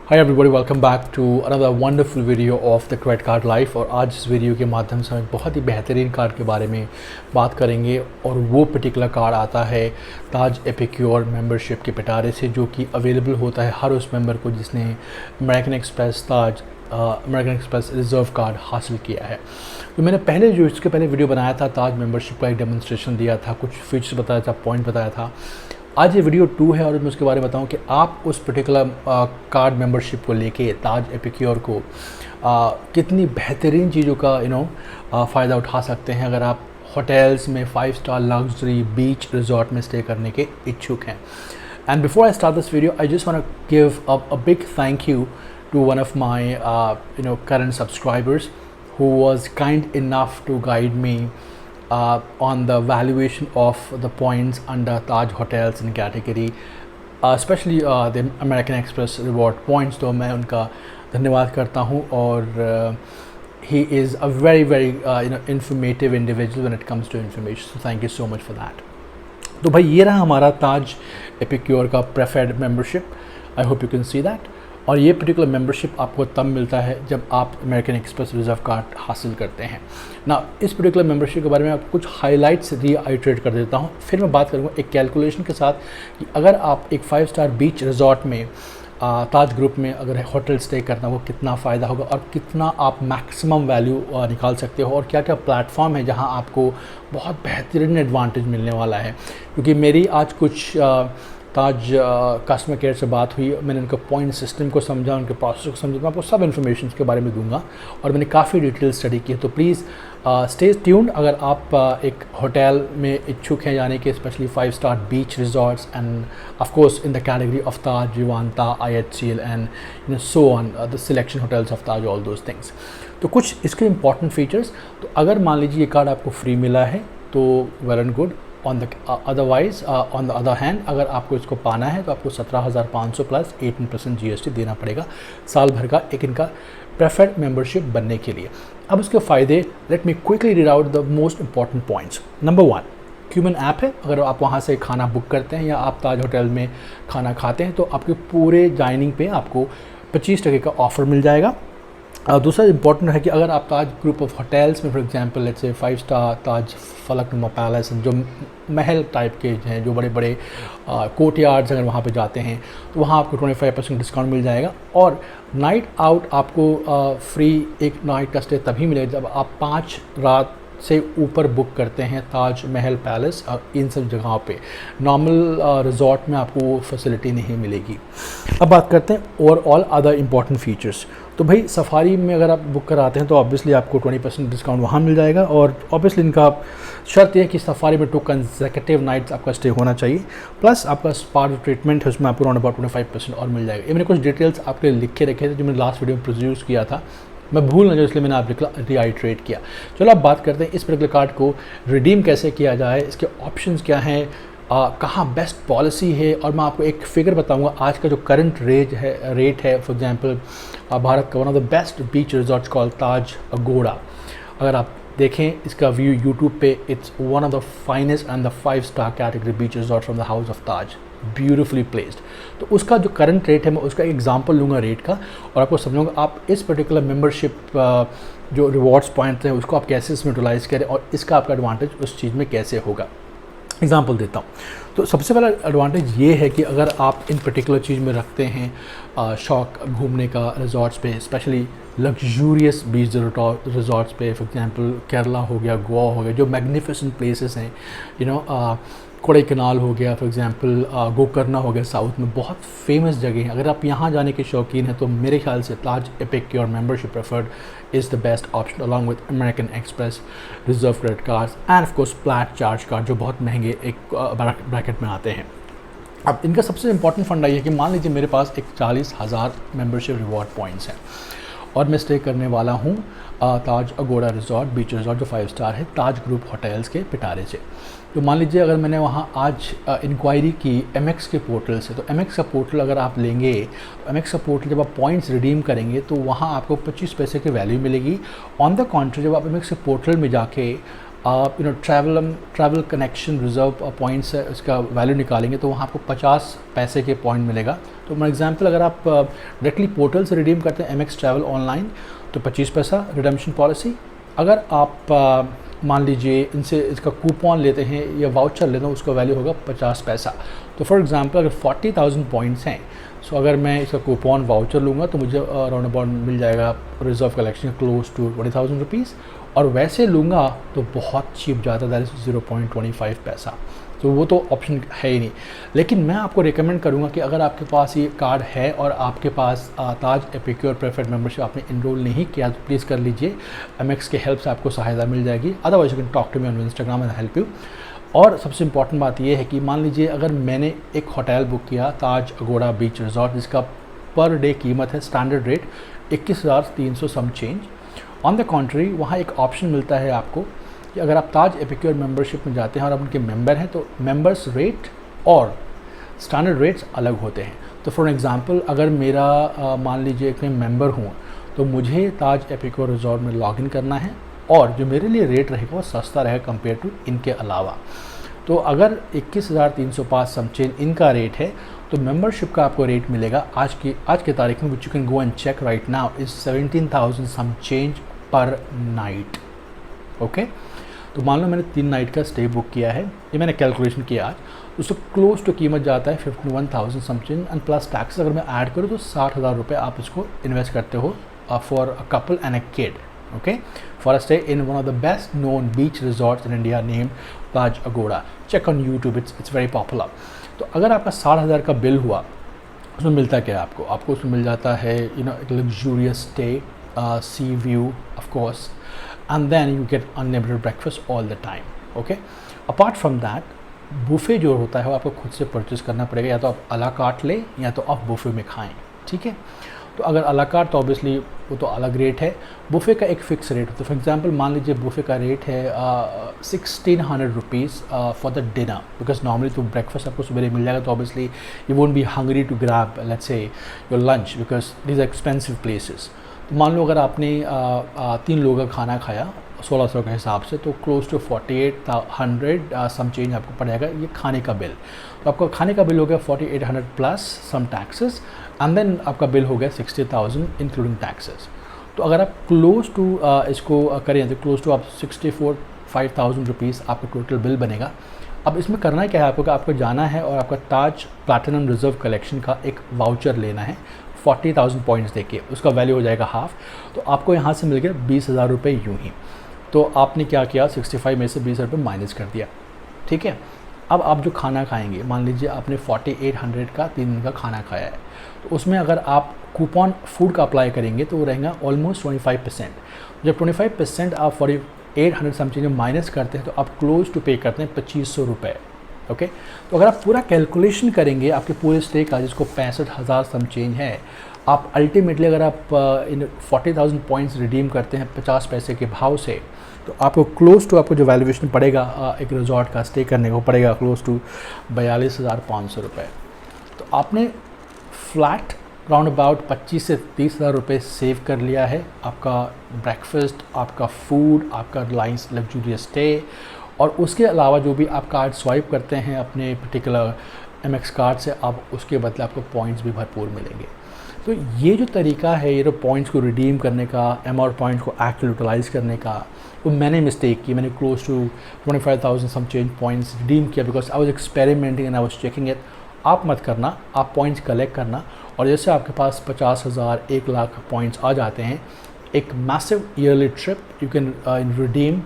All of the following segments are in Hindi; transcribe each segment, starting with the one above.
Hi everybody, welcome back to another wonderful video of the credit card life. और आज इस वीडियो के माध्यम से हम एक बहुत ही बेहतरीन कार्ड के बारे में बात करेंगे और वो पर्टिकुलर कार्ड आता है ताज एपिक्योर मेंबरशिप के पिटारे से, जो कि अवेलेबल होता है हर उस मेंबर को जिसने अमेरिकन एक्सप्रेस रिजर्व कार्ड हासिल किया है। तो मैंने इसके पहले वीडियो बनाया था, ताज मेंबरशिप का एक डेमोन्स्ट्रेशन दिया था, कुछ फीचर्स बताया था, पॉइंट बताया था। आज ये वीडियो 2 है और मैं उसके बारे में बताऊं कि आप उस पर्टिकुलर कार्ड मेंबरशिप को लेके ताज एपिक्योर को कितनी बेहतरीन चीज़ों का फ़ायदा उठा सकते हैं अगर आप होटल्स में 5 स्टार लग्जरी बीच रिजॉर्ट में स्टे करने के इच्छुक हैं। And before I start this video, I just want to give a big thank you to one of my current subscribers who was kind enough to guide me on the valuation of the points under Taj Hotels in category, especially the American Express reward points। तो मैं उनका धन्यवाद करता हूँ और he is a very informative individual when it comes to information, so thank you so much for that। तो भाई ये रहा हमारा ताज एपिक्योर का preferred membership. I hope you can see that. और ये पर्टिकुलर मेंबरशिप आपको तब मिलता है जब आप अमेरिकन एक्सप्रेस रिजर्व कार्ड हासिल करते हैं ना। इस पर्टिकुलर मेंबरशिप के बारे में आपको कुछ हाइलाइट्स रीआइट्रेट कर देता हूँ, फिर मैं बात करूँगा एक कैलकुलेशन के साथ कि अगर आप एक 5 स्टार बीच रिजॉर्ट में ताज ग्रुप में अगर होटल स्टे करना वो कितना फ़ायदा होगा और कितना आप मैक्सिमम वैल्यू निकाल सकते हो, और क्या क्या प्लेटफॉर्म है जहां आपको बहुत बेहतरीन एडवांटेज मिलने वाला है। क्योंकि मेरी आज कुछ ताज कस्टमर केयर से बात हुई, मैंने उनका पॉइंट सिस्टम को समझा, उनके प्रोसेस को समझा, मैं आपको सब इन्फॉर्मेशन के बारे में दूंगा और मैंने काफ़ी डिटेल स्टडी की है। तो प्लीज़ स्टे ट्यून्ड अगर आप एक होटल में इच्छुक हैं, यानी कि specially 5 star beach resorts and of course in the category of Taj, Vivanta, IHCL and so on the selection hotels of Taj, all those things. तो कुछ इसके इंपॉर्टेंट फीचर्स, तो अगर मान लीजिए ये कार्ड आपको फ्री मिला है तो well and good. On the other hand अगर आपको इसको पाना है तो आपको 17,500 प्लस 18% GST देना पड़ेगा साल भर का एक इनका प्रेफर्ड मेंबरशिप बनने के लिए। अब उसके फ़ायदे, let me quickly read out the most important points. Number 1, cumin app है। अगर आप वहाँ से खाना बुक करते हैं या आप ताज होटल में खाना खाते हैं तो आपके पूरे डाइनिंग पे आपको 25% का ऑफ़र मिल जाएगा। दूसरा इंपॉर्टेंट है कि अगर आप ताज ग्रुप ऑफ होटल्स में for example let's say 5 star Taj Falaknuma palace, जो महल टाइप के हैं, जो बड़े बड़े कोर्टयार्ड्स, अगर वहाँ पे जाते हैं तो वहाँ आपको 25% डिस्काउंट मिल जाएगा। और नाइट आउट आपको फ्री एक नाइट का स्टे तभी मिलेगा जब आप 5 रात से ऊपर बुक करते हैं ताज महल पैलेस और इन सब जगहों पे। नॉर्मल रिजॉर्ट में आपको वो फैसिलिटी नहीं मिलेगी। अब बात करते हैं ओवरऑल अदर इंपॉर्टेंट फीचर्स। तो भाई सफारी में अगर आप बुक कराते हैं तो ऑब्वियसली आपको 20% डिस्काउंट वहाँ मिल जाएगा, और ऑब्वियसली इनका शर्त यह है कि सफारी में 2 कंसेक्यूटिव नाइट्स आपका स्टे होना चाहिए, प्लस आपका स्पा ट्रीटमेंट है उसमें आपको अराउंड अबाउट 25% और मिल जाएगा। ये मैंने कुछ डिटेल्स आपके लिए लिख के रखे थे जो मैंने लास्ट वीडियो में प्रोड्यूस किया था, मैं भूल ना जाऊँ इसलिए मैंने आप रीआइट्रेट किया। चलो अब बात करते हैं इस पर्टिकुलर कार्ड को रिडीम कैसे किया जाए, इसके ऑप्शंस क्या हैं, कहाँ बेस्ट पॉलिसी है, और मैं आपको एक फिगर बताऊंगा आज का जो करंट रेट है। फॉर एग्जांपल भारत का one of the best beach resorts called Taj Aguada, अगर आप देखें इसका व्यू यूट्यूब पे, it's one of the finest and the 5 star category beach resort from the house of Taj, beautifully placed. तो उसका जो करंट रेट है मैं उसका एग्जांपल लूँगा रेट का और आपको समझाऊंगा आप इस पर्टिकुलर मेंबरशिप जो रिवॉर्ड्स पॉइंट है उसको आप कैसे इसमें यूटिलाइज़ करें और इसका आपका एडवांटेज उस चीज़ में कैसे होगा। एग्जाम्पल देता हूँ। तो सबसे पहला एडवांटेज ये है कि अगर आप इन पर्टिकुलर चीज़ में रखते हैं शौक घूमने का रिजॉर्ट्स पे, स्पेशली लग्जूरियस बीच रिजॉर्ट्स पे, फॉर एग्जांपल केरला हो गया, गोवा हो गया, जो मैग्निफिसेंट प्लेसेस हैं, कोडाईकनाल हो गया, फॉर एग्जांपल गोकर्णा हो गया, साउथ में बहुत फेमस जगह हैं। अगर आप यहाँ जाने के शौकीन हैं तो मेरे ख्याल से Taj Epicure membership preferred is the best option along with American Express Reserve credit cards and of course flat charge card, जो बहुत महंगे एक ब्रैकेट में आते हैं। अब इनका सबसे इंपॉर्टेंट फंडा ये है कि मान लीजिए मेरे पास एक 40,000 मेंबरशिप रिवॉर्ड पॉइंट्स हैं और मैं स्टे करने वाला हूँ ताज अगोड़ा रिजॉर्ट बीच रिजॉर्ट जो 5 स्टार है ताज ग्रुप होटल्स के पिटारे से। तो मान लीजिए अगर मैंने वहाँ आज इंक्वायरी की MX के पोर्टल से, तो MX का पोर्टल अगर आप लेंगे तो MX का पोर्टल जब आप पॉइंट्स रिडीम करेंगे तो वहाँ आपको 25 पैसे की वैल्यू मिलेगी। ऑन द कॉन्ट्री जब आप MX के पोर्टल में जाके आप ट्रैवल कनेक्शन रिजर्व पॉइंट्स है, उसका वैल्यू निकालेंगे तो वहाँ आपको 50 पैसे के पॉइंट मिलेगा। तो फॉर एग्जांपल अगर आप डायरेक्टली पोर्टल से रिडीम करते हैं MX ट्रैवल ऑनलाइन तो 25 पैसा रिडेम्पशन पॉलिसी। अगर आप मान लीजिए इनसे इसका कूपन लेते हैं या वाउचर लेते हैं, उसका वैल्यू होगा 50 पैसा। तो फॉर एग्जांपल अगर 40,000 पॉइंट्स हैं, सो अगर मैं इसका कूपन वाउचर लूँगा तो मुझे अराउंड अबाउट मिल जाएगा reserve collection close to 20,000 rupees. और वैसे लूँगा तो बहुत चीप जाता है, दैट इज़ 0.25 पैसा। तो वो तो ऑप्शन है ही नहीं। लेकिन मैं आपको रिकमेंड करूँगा कि अगर आपके पास ये कार्ड है और आपके पास ताज एपिक्योर प्रेफर्ड मेंबरशिप आपने इनरोल नहीं किया तो प्लीज़ कर लीजिए। MX के हेल्प से आपको सहायता मिल जाएगी। Otherwise you can talk to me on Instagram and help you. और सबसे इंपॉर्टेंट बात यह है कि मान लीजिए अगर मैंने एक होटल बुक किया ताज अगोड़ा बीच रिजॉर्ट, जिसका पर डे कीमत है standard rate 21,300 some change. On the contrary वहाँ एक ऑप्शन मिलता है आपको कि अगर आप ताज एपिक्योर मेंबरशिप में जाते हैं और आप उनके मेंबर हैं तो मेंबर्स रेट और स्टैंडर्ड रेट्स अलग होते हैं। तो फॉर एग्जांपल अगर मेरा मान लीजिए कि मैं मेंबर हूँ तो मुझे ताज एपिक्योर रिजॉर्ट में लॉगिन करना है और जो मेरे लिए रेट रहेगा वो सस्ता रहेगा कंपेयर टू इनके अलावा। तो अगर 21,305 समचेन इनका रेट है तो मेंबरशिप का आपको रेट मिलेगा आज की तारीख में, which you can go and check right now, is 17,000 some change per night. Okay, तो मान लो मैंने 3 नाइट का स्टे बुक किया है, ये मैंने कैलकुलेशन किया आज, उसको क्लोज टू कीमत जाता है 51,000 समथिंग एंड प्लस टैक्स अगर मैं ऐड करूँ तो 60,000 रुपये आप इसको इन्वेस्ट करते हो for a couple and a kid. Okay, for a stay in one of the best known beach resorts in India named Taj Agoda. Check on YouTube, it's very popular. तो अगर आपका 60,000 का बिल हुआ उसमें मिलता क्या है आपको उसमें मिल जाता है एक luxurious stay, sea view of course, and then you get unlimited breakfast all the time. Okay, apart from that buffet जो होता है वो आपको खुद से परचेज करना पड़ेगा, या तो आप अला कार्ट लें या तो आप बुफे में खाएं। ठीक है, तो अगर अला कार्ट तो ऑब्वियसली वो तो अलग रेट है, बुफे का एक फ़िक्स रेट होता है। फॉर एग्जांपल मान लीजिए बुफे का रेट है 1,600 rupees for the dinner, because normally तो ब्रेकफास्ट आपको सुबह मिल जाएगा तो obviously you won't be hungry to grab let's say your lunch because these are expensive places. तो मान लो अगर आपने 3 लोगों का खाना खाया 1,600 के हिसाब से तो क्लोज टू 4,800 सम चेंज आपको पड़ जाएगा ये खाने का बिल। तो आपका खाने का बिल हो गया 4,800 plus some taxes and then आपका बिल हो गया 60,000 इंक्लूडिंग टैक्सेस। तो अगर आप क्लोज टू इसको करें तो क्लोज टू आप 64,500 रुपीज़ आपका टोटल बिल बनेगा। अब इसमें करना क्या है आपको जाना है और आपका ताज प्लैटिनम रिजर्व कलेक्शन का एक वाउचर लेना है 40,000 पॉइंट्स देके, उसका वैल्यू हो जाएगा हाफ। तो आपको यहाँ से मिल गया 20,000 रुपये यूँ ही। तो आपने क्या किया 65 में से 20 रुपये माइनस कर दिया। ठीक है, अब आप जो खाना खाएंगे मान लीजिए आपने 4,800 का 3 दिन का खाना खाया है तो उसमें अगर आप कूपन फूड का अप्लाई करेंगे तो वो रहेगा ऑलमोस्ट 25%। जब 25% आप 4,800 समथिंग माइनस करते हैं तो आप क्लोज टू पे करते हैं 2,500 रुपये। ओके, तो अगर आप पूरा कैलकुलेशन करेंगे आपके पूरे स्टे का जिसको 65,000 सम चेंज है, आप अल्टीमेटली अगर आप इन 40,000 पॉइंट्स रिडीम करते हैं 50 पैसे के भाव से तो आपको क्लोज टू आपको जो वैल्यूएशन पड़ेगा एक रिजॉर्ट का स्टे करने को पड़ेगा क्लोज टू 42,500 रुपये। तो आपने फ्लैट राउंड अबाउट 25 से 30,000 रुपये सेव कर लिया है। आपका ब्रेकफास्ट, आपका फूड, आपका रिलायंस लग्जूरियस स्टे और उसके अलावा जो भी आप कार्ड स्वाइप करते हैं अपने पर्टिकुलर MX कार्ड से आप उसके बदले आपको पॉइंट्स भी भरपूर मिलेंगे। तो ये जो तरीका है ये जो पॉइंट्स को रिडीम करने का, MR पॉइंट्स को एक्चुअली यूटिलाइज़ करने का, वो मैंने मिस्टेक की। मैंने close to 25,000 some change points redeem किया because I was experimenting and I was checking it. आप मत करना, आप पॉइंट्स कलेक्ट करना और जैसे आपके पास 50,000 1 लाख पॉइंट्स आ जाते हैं, एक massive yearly trip you can redeem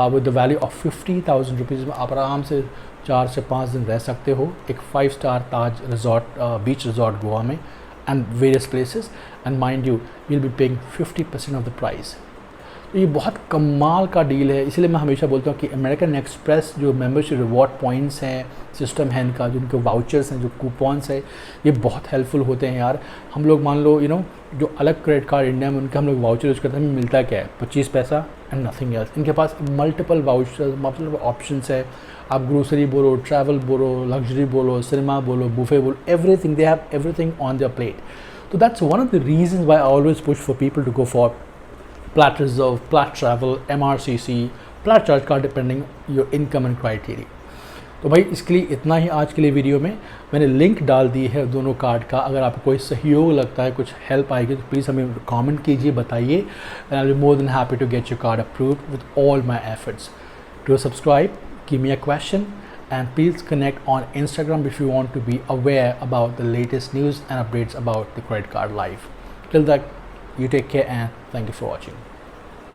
with the value of 50,000 rupees में आप आराम से 4 से 5 दिन रह सकते हो एक 5 स्टार ताज रिजॉर्ट बीच रिजॉर्ट गोवा में and various places and mind you will be paying 50% of the price. तो ये बहुत कमाल का डील है, इसलिए मैं हमेशा बोलता हूँ कि अमेरिकन एक्सप्रेस जो मेंबरशिप रिवॉर्ड पॉइंट्स हैं, सिस्टम है इनका, जो इनके वाउचर्स हैं, जो कूपन्स हैं, ये बहुत हेल्पफुल होते हैं यार। हम लोग मान लो जो अलग क्रेडिट कार्ड इंडिया में उनके हम लोग वाउचर यूज़ करते हैं, मिलता क्या है 25 पैसा एंड नथिंग एल्स। इनके पास मल्टीपल वाउचर्स मल्टीपल ऑप्शंस है। आप ग्रोसरी बोलो, ट्रैवल बोलो, लग्जरी बोलो, सिनेमा बोलो, बुफे बोलो, everything, they have everything on their plate. तो that's one of the reasons why I always push for people to go for Platt Reserve, Platt Travel, MRCC, flat charge card depending your income and criteria. तो भाई इसके लिए इतना ही आज के लिए वीडियो में। मैंने लिंक डाल दी है दोनों कार्ड का, अगर आपको कोई सहयोग लगता है, कुछ हेल्प आएगी तो प्लीज़ हमें कमेंट कीजिए, बताइए, and I will be more than happy to get your card approved with all my efforts. To subscribe, give me a question, and please connect on Instagram if you want to be aware about the latest news and updates about the credit card life. Till that, you take care and thank you for watching.